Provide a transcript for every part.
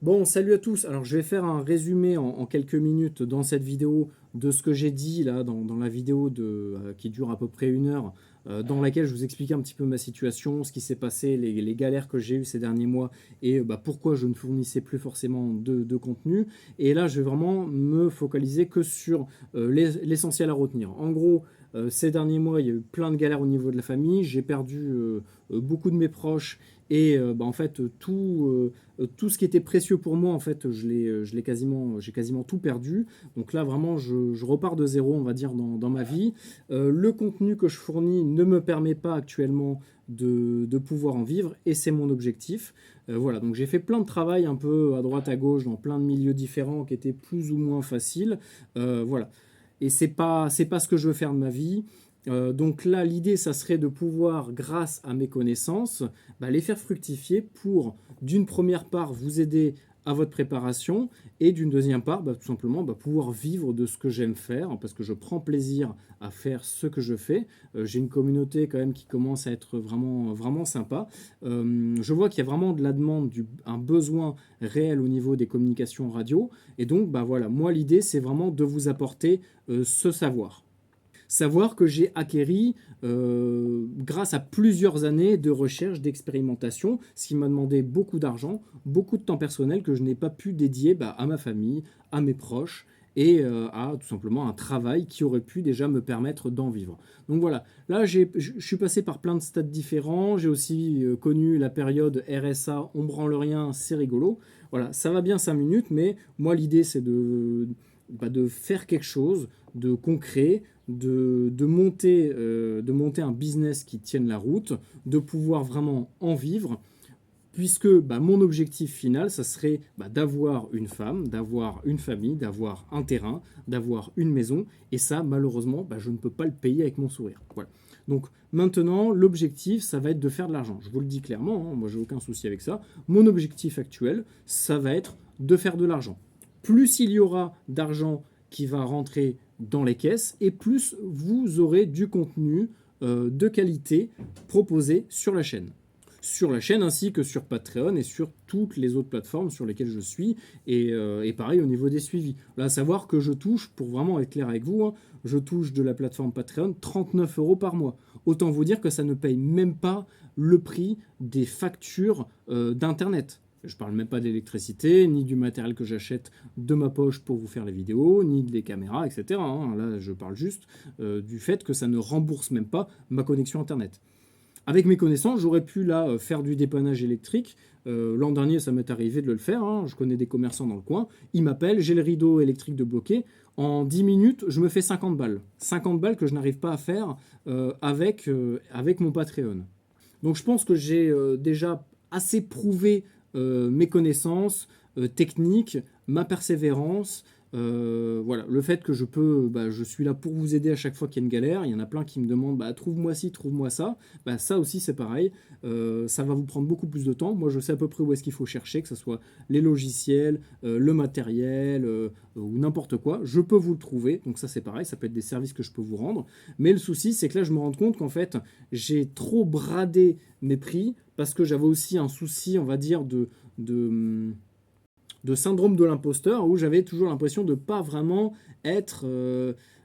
Bon, salut à tous. Alors, je vais faire un résumé en quelques minutes dans cette vidéo de ce que j'ai dit là dans la vidéo qui dure à peu près 1 heure, dans laquelle je vous explique un petit peu ma situation, ce qui s'est passé, les galères que j'ai eues ces derniers mois et pourquoi je ne fournissais plus forcément de contenu. Et là, je vais vraiment me focaliser que sur l'essentiel à retenir. En gros, ces derniers mois, il y a eu plein de galères au niveau de la famille. J'ai perdu beaucoup de mes proches et en fait, tout ce qui était précieux pour moi, en fait, j'ai quasiment tout perdu. Donc là, vraiment, je repars de zéro, on va dire, dans ma vie. Le contenu que je fournis ne me permet pas actuellement de pouvoir en vivre, et c'est mon objectif. Voilà, donc j'ai fait plein de travail un peu à droite, à gauche, dans plein de milieux différents qui étaient plus ou moins faciles. Voilà. Et c'est pas ce que je veux faire de ma vie. Donc là, l'idée, ça serait de pouvoir, grâce à mes connaissances, les faire fructifier pour, d'une première part, vous aider à votre préparation, et d'une deuxième part, tout simplement, pouvoir vivre de ce que j'aime faire, parce que je prends plaisir à faire ce que je fais. J'ai une communauté quand même qui commence à être vraiment, vraiment sympa. Je vois qu'il y a vraiment de la demande, un besoin réel au niveau des communications radio, et donc voilà, moi l'idée, c'est vraiment de vous apporter ce savoir. Savoir que j'ai acquéri grâce à plusieurs années de recherche, d'expérimentation, ce qui m'a demandé beaucoup d'argent, beaucoup de temps personnel que je n'ai pas pu dédier à ma famille, à mes proches et à tout simplement un travail qui aurait pu déjà me permettre d'en vivre. Donc voilà, là je suis passé par plein de stades différents, j'ai aussi connu la période RSA, on branle rien, c'est rigolo. Voilà, ça va bien 5 minutes, mais moi l'idée c'est de faire quelque chose de concret, de monter un business qui tienne la route, de pouvoir vraiment en vivre, puisque mon objectif final, ça serait d'avoir une femme, d'avoir une famille, d'avoir un terrain, d'avoir une maison, et ça, malheureusement, je ne peux pas le payer avec mon sourire. Voilà. Donc maintenant, l'objectif, ça va être de faire de l'argent. Je vous le dis clairement, hein, moi j'ai aucun souci avec ça. Mon objectif actuel, ça va être de faire de l'argent. Plus il y aura d'argent qui va rentrer dans les caisses, et plus vous aurez du contenu de qualité proposé sur la chaîne. Sur la chaîne ainsi que sur Patreon et sur toutes les autres plateformes sur lesquelles je suis, et pareil au niveau des suivis. Là, à savoir que je touche, pour vraiment être clair avec vous, hein, je touche de la plateforme Patreon 39 euros par mois. Autant vous dire que ça ne paye même pas le prix des factures d'Internet. Je parle même pas d'électricité, ni du matériel que j'achète de ma poche pour vous faire les vidéos, ni des caméras, etc. hein. Là, je parle juste du fait que ça ne rembourse même pas ma connexion Internet. Avec mes connaissances, j'aurais pu là faire du dépannage électrique. L'an dernier, ça m'est arrivé de le faire. Hein. Je connais des commerçants dans le coin. Ils m'appellent, j'ai le rideau électrique de bloqué. En 10 minutes, je me fais 50 balles. 50 balles que je n'arrive pas à faire avec mon Patreon. Donc je pense que j'ai déjà assez prouvé mes connaissances techniques, ma persévérance. Voilà, le fait que je suis là pour vous aider à chaque fois qu'il y a une galère. Il y en a plein qui me demandent trouve-moi ci, trouve-moi ça. Ça aussi c'est pareil. Ça va vous prendre beaucoup plus de temps. Moi je sais à peu près où est-ce qu'il faut chercher, que ce soit les logiciels, le matériel ou n'importe quoi. Je peux vous le trouver. Donc ça c'est pareil, ça peut être des services que je peux vous rendre. Mais le souci c'est que là je me rends compte qu'en fait j'ai trop bradé mes prix parce que j'avais aussi un souci, on va dire, de syndrome de l'imposteur, où j'avais toujours l'impression de pas vraiment être,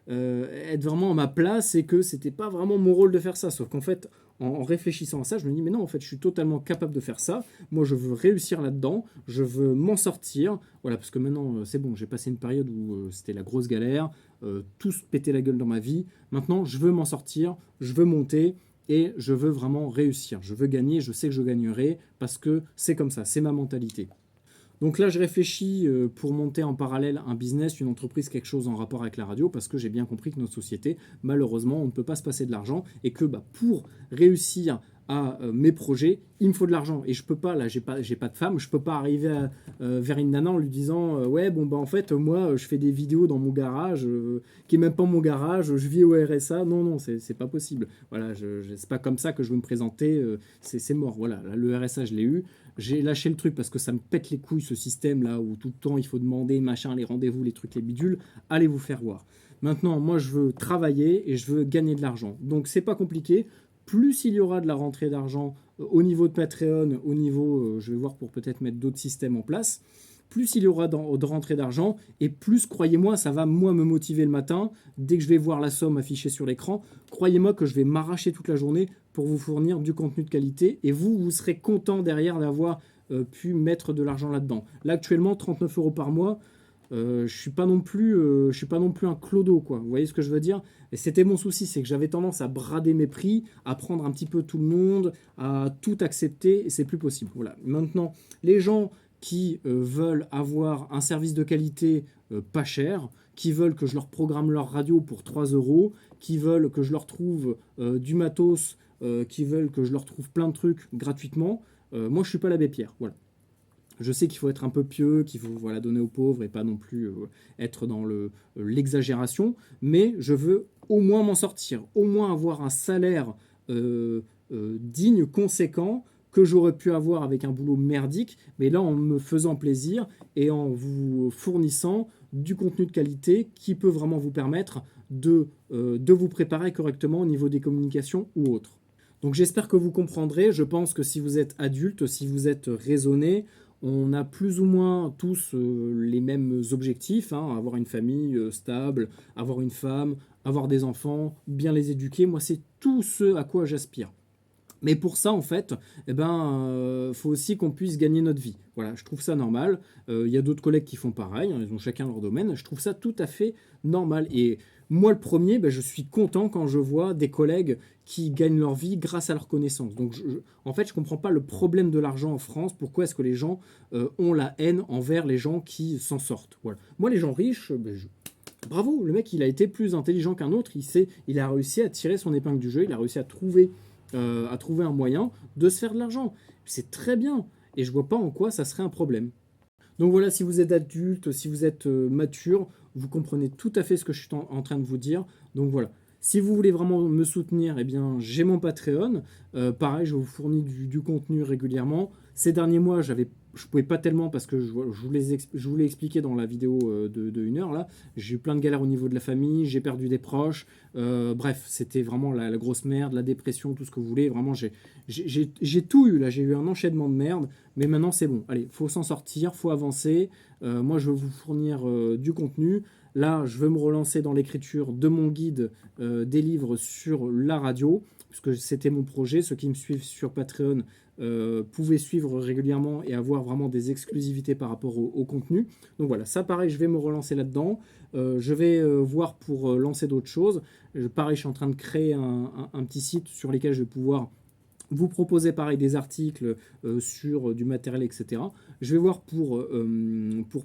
être vraiment à ma place, et que c'était pas vraiment mon rôle de faire ça. Sauf qu'en fait, en réfléchissant à ça, je me dis mais non, en fait, je suis totalement capable de faire ça. Moi, je veux réussir là-dedans, je veux m'en sortir. Voilà, parce que maintenant, c'est bon, j'ai passé une période où c'était la grosse galère, tout se pétait la gueule dans ma vie. Maintenant, je veux m'en sortir, je veux monter. Et je veux vraiment réussir. Je veux gagner, je sais que je gagnerai, parce que c'est comme ça, c'est ma mentalité. Donc là, je réfléchis pour monter en parallèle un business, une entreprise, quelque chose en rapport avec la radio, parce que j'ai bien compris que notre société, malheureusement, on ne peut pas se passer de l'argent, et que pour réussir à mes projets, il me faut de l'argent. Et je peux pas, là, j'ai pas de femme, je peux pas arriver vers une nana en lui disant ouais, bon, en fait, moi, je fais des vidéos dans mon garage, qui est même pas mon garage, je vis au RSA. Non, non, c'est pas possible. Voilà, c'est pas comme ça que je veux me présenter, c'est mort. Voilà, là, le RSA, je l'ai eu. J'ai lâché le truc parce que ça me pète les couilles, ce système là où tout le temps il faut demander machin, les rendez-vous, les trucs, les bidules. Allez vous faire voir. Maintenant, moi je veux travailler et je veux gagner de l'argent. Donc c'est pas compliqué. plus il y aura de la rentrée d'argent au niveau de Patreon, au niveau, je vais voir pour peut-être mettre d'autres systèmes en place, plus il y aura de rentrée d'argent, et plus, croyez-moi, ça va moi me motiver le matin, dès que je vais voir la somme affichée sur l'écran, croyez-moi que je vais m'arracher toute la journée pour vous fournir du contenu de qualité, et vous serez content derrière d'avoir pu mettre de l'argent là-dedans. Là, actuellement, 39 € par mois, je suis pas non plus un clodo, quoi. Vous voyez ce que je veux dire? Et c'était mon souci, c'est que j'avais tendance à brader mes prix, à prendre un petit peu tout le monde, à tout accepter, et c'est plus possible. Voilà. Maintenant, les gens qui veulent avoir un service de qualité pas cher, qui veulent que je leur programme leur radio pour 3 €, qui veulent que je leur trouve du matos, qui veulent que je leur trouve plein de trucs gratuitement, moi je suis pas l'abbé Pierre. Voilà. Je sais qu'il faut être un peu pieux, qu'il faut voilà, donner aux pauvres et pas non plus être dans l'exagération, mais je veux au moins m'en sortir, au moins avoir un salaire digne, conséquent, que j'aurais pu avoir avec un boulot merdique, mais là en me faisant plaisir et en vous fournissant du contenu de qualité qui peut vraiment vous permettre de vous préparer correctement au niveau des communications ou autres. Donc j'espère que vous comprendrez. Je pense que si vous êtes adulte, si vous êtes raisonné, on a plus ou moins tous les mêmes objectifs, hein, avoir une famille stable, avoir une femme, avoir des enfants, bien les éduquer. Moi, c'est tout ce à quoi j'aspire. Mais pour ça, en fait, faut aussi qu'on puisse gagner notre vie. Voilà, je trouve ça normal. Il y a d'autres collègues qui font pareil, hein, ils ont chacun leur domaine. Je trouve ça tout à fait normal. Et moi, le premier, je suis content quand je vois des collègues qui gagnent leur vie grâce à leur connaissance. Donc, en fait, je ne comprends pas le problème de l'argent en France. Pourquoi est-ce que les gens ont la haine envers les gens qui s'en sortent? Voilà. Moi, les gens riches, bravo, le mec, il a été plus intelligent qu'un autre. Il a réussi à tirer son épingle du jeu. Il a réussi à trouver un moyen de se faire de l'argent. C'est très bien. Et je vois pas en quoi ça serait un problème. Donc voilà, si vous êtes adulte, si vous êtes mature, vous comprenez tout à fait ce que je suis en train de vous dire. Donc voilà. Si vous voulez vraiment me soutenir, eh bien, j'ai mon Patreon. Pareil, je vous fournis du contenu régulièrement. Ces derniers mois, je ne pouvais pas tellement parce que je vous l'ai expliqué dans la vidéo de 1 heure. Là, j'ai eu plein de galères au niveau de la famille, j'ai perdu des proches. Bref, c'était vraiment la grosse merde, la dépression, tout ce que vous voulez. Vraiment, j'ai tout eu là. J'ai eu un enchaînement de merde. Mais maintenant, c'est bon. Allez, faut s'en sortir, faut avancer. Moi, je veux vous fournir du contenu. Là, je veux me relancer dans l'écriture de mon guide des livres sur la radio, puisque c'était mon projet. Ceux qui me suivent sur Patreon pouvaient suivre régulièrement et avoir vraiment des exclusivités par rapport au contenu. Donc voilà, ça pareil, je vais me relancer là-dedans. Je vais voir pour lancer d'autres choses. Pareil, je suis en train de créer un petit site sur lequel je vais pouvoir vous proposer pareil des articles sur du matériel, etc. Je vais voir pour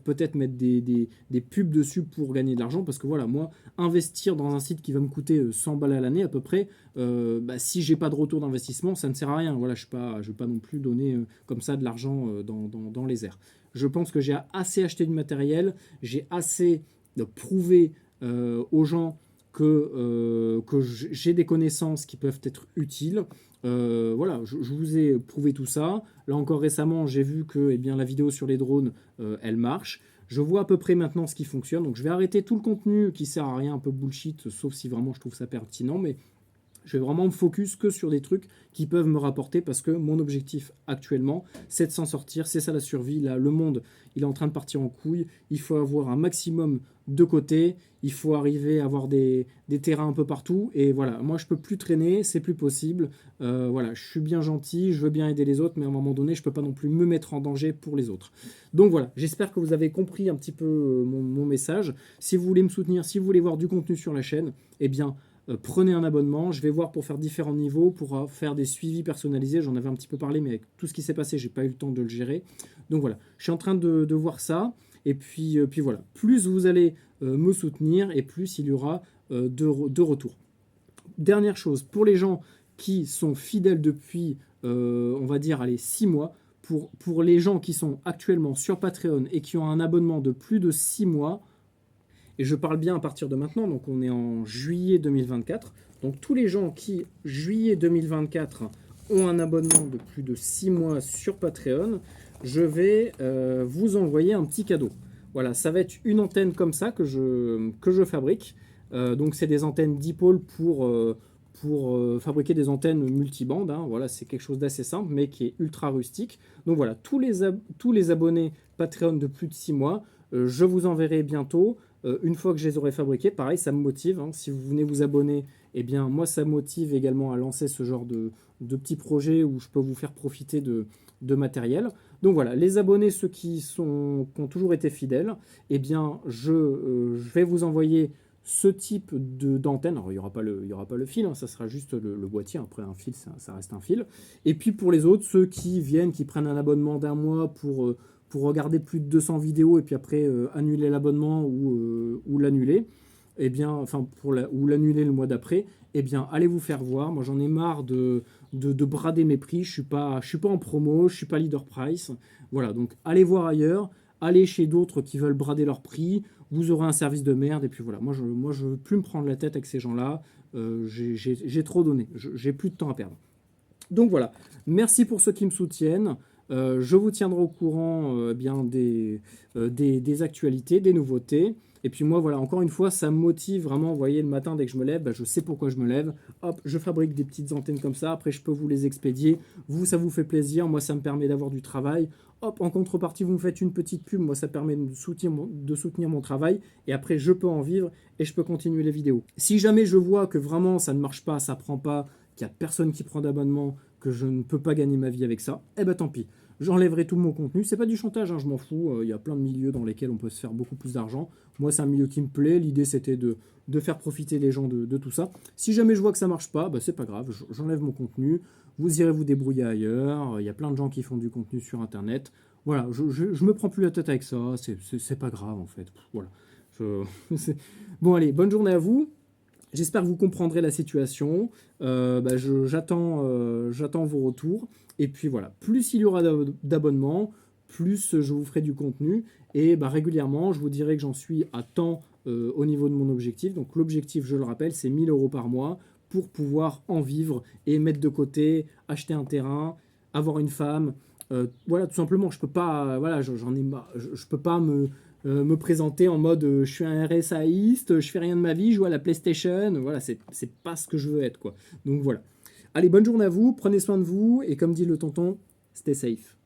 peut-être mettre des pubs dessus pour gagner de l'argent, parce que voilà, moi, investir dans un site qui va me coûter 100 balles à l'année à peu près, si j'ai pas de retour d'investissement, ça ne sert à rien. Voilà, je ne vais pas non plus donner comme ça de l'argent dans les airs. Je pense que j'ai assez acheté du matériel, j'ai assez prouvé aux gens que j'ai des connaissances qui peuvent être utiles. Voilà, je vous ai prouvé tout ça. Là encore récemment, j'ai vu que la vidéo sur les drones, elle marche. Je vois à peu près maintenant ce qui fonctionne. Donc je vais arrêter tout le contenu qui sert à rien, un peu bullshit, sauf si vraiment je trouve ça pertinent. Mais je vais vraiment me focus que sur des trucs qui peuvent me rapporter, parce que mon objectif actuellement, c'est de s'en sortir. C'est ça la survie. Là, le monde, il est en train de partir en couille. Il faut avoir un maximum de côté. Il faut arriver à avoir des terrains un peu partout. Et voilà, moi, je peux plus traîner. C'est plus possible. Voilà, je suis bien gentil. Je veux bien aider les autres. Mais à un moment donné, je peux pas non plus me mettre en danger pour les autres. Donc voilà, j'espère que vous avez compris un petit peu mon message. Si vous voulez me soutenir, si vous voulez voir du contenu sur la chaîne, prenez un abonnement. Je vais voir pour faire différents niveaux, pour faire des suivis personnalisés. J'en avais un petit peu parlé, mais avec tout ce qui s'est passé, j'ai pas eu le temps de le gérer. Donc voilà, je suis en train de voir ça. Et puis voilà, plus vous allez me soutenir, et plus il y aura de retours. Dernière chose, pour les gens qui sont fidèles depuis, on va dire, 6 mois, pour les gens qui sont actuellement sur Patreon et qui ont un abonnement de plus de 6 mois, et je parle bien à partir de maintenant, donc on est en juillet 2024. Donc tous les gens qui, juillet 2024, ont un abonnement de plus de 6 mois sur Patreon, je vais vous envoyer un petit cadeau. Voilà, ça va être une antenne comme ça que je fabrique. Donc c'est des antennes dipôles pour fabriquer des antennes multibandes. Hein. Voilà, c'est quelque chose d'assez simple, mais qui est ultra rustique. Donc voilà, tous les abonnés Patreon de plus de 6 mois, je vous enverrai bientôt. Une fois que je les aurai fabriqués, pareil, ça me motive. Hein. Si vous venez vous abonner, eh bien, moi, ça me motive également à lancer ce genre de petits projets où je peux vous faire profiter de matériel. Donc voilà, les abonnés, ceux qui ont toujours été fidèles, eh bien, je vais vous envoyer ce type d'antenne. Alors, il n'y aura pas le fil, hein, ça sera juste le boîtier. Après, un fil, ça reste un fil. Et puis, pour les autres, ceux qui viennent, qui prennent un abonnement d'un mois pour regarder plus de 200 vidéos et puis après annuler l'abonnement ou l'annuler, eh bien, enfin, ou l'annuler le mois d'après, eh bien, allez vous faire voir. Moi, j'en ai marre de brader mes prix. Je suis pas en promo, je suis pas leader price. Voilà, donc allez voir ailleurs, allez chez d'autres qui veulent brader leur prix. Vous aurez un service de merde. Et puis voilà, moi, je veux plus me prendre la tête avec ces gens-là. J'ai trop donné. J'ai plus de temps à perdre. Donc voilà, merci pour ceux qui me soutiennent. Je vous tiendrai au courant bien des actualités, des nouveautés. Et puis moi, voilà, encore une fois, ça me motive vraiment. Vous voyez, le matin, dès que je me lève, je sais pourquoi je me lève. Hop, je fabrique des petites antennes comme ça. Après, je peux vous les expédier. Vous, ça vous fait plaisir. Moi, ça me permet d'avoir du travail. Hop, en contrepartie, vous me faites une petite pub. Moi, ça permet de soutenir mon travail. Et après, je peux en vivre et je peux continuer les vidéos. Si jamais je vois que vraiment ça ne marche pas, ça prend pas, qu'il n'y a personne qui prend d'abonnement, que je ne peux pas gagner ma vie avec ça, eh ben tant pis. J'enlèverai tout mon contenu. C'est pas du chantage, hein, je m'en fous. Il y a plein de milieux dans lesquels on peut se faire beaucoup plus d'argent. Moi, c'est un milieu qui me plaît. L'idée, c'était de faire profiter les gens de tout ça. Si jamais je vois que ça marche pas, bah, c'est pas grave. J'enlève mon contenu. Vous irez vous débrouiller ailleurs. Il y a plein de gens qui font du contenu sur Internet. Voilà, je me prends plus la tête avec ça. C'est pas grave, en fait. Voilà. Bon, allez, bonne journée à vous. J'espère que vous comprendrez la situation. J'attends vos retours. Et puis voilà, plus il y aura d'abonnements, plus je vous ferai du contenu. Et régulièrement, je vous dirai que j'en suis à temps au niveau de mon objectif. Donc l'objectif, je le rappelle, c'est 1 000 € par mois pour pouvoir en vivre et mettre de côté, acheter un terrain, avoir une femme. Voilà, tout simplement, je peux pas, voilà, j'en ai marre, je peux pas me présenter en mode je suis un RSAiste, je fais rien de ma vie, je joue à la PlayStation. Voilà, c'est pas ce que je veux être, quoi. Donc voilà. Allez, bonne journée à vous, prenez soin de vous, et comme dit le tonton, stay safe.